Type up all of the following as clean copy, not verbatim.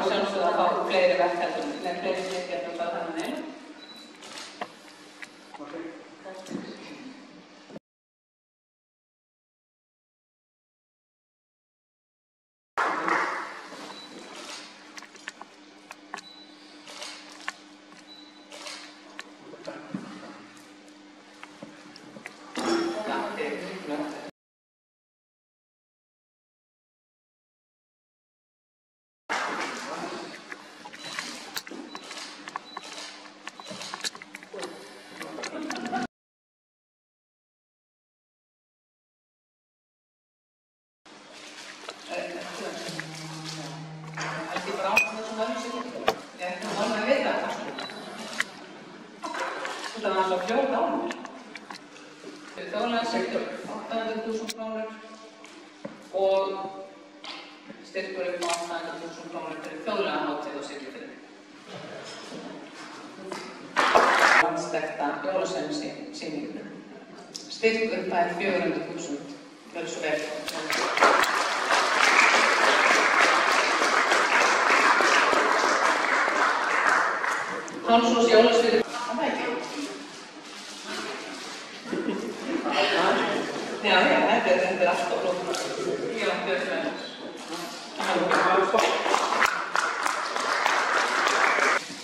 sjálfsögðu að fá fleiri verkefni með fleiri styrkjum frá þennan einu. Það var svo fljótt á mér. Þjóðlagasektor 800.000 krónur og styrkur upp á 800.000 krónur fyrir þjóðlagahátíð á Siglufirði. Landsþekkta jólasveinasýningu. Styrkur upphæð 400.000. Gjörðu svo vel. Hálsós jólasveina. Já, þetta er allt og flott. Já, björnsveina.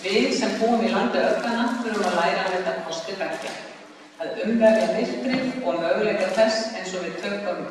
Við sem búum í landi öfgana þurfum að læra að þetta kosti verkja. Að umvefja myrkrið og möguleika þess eins og við tökum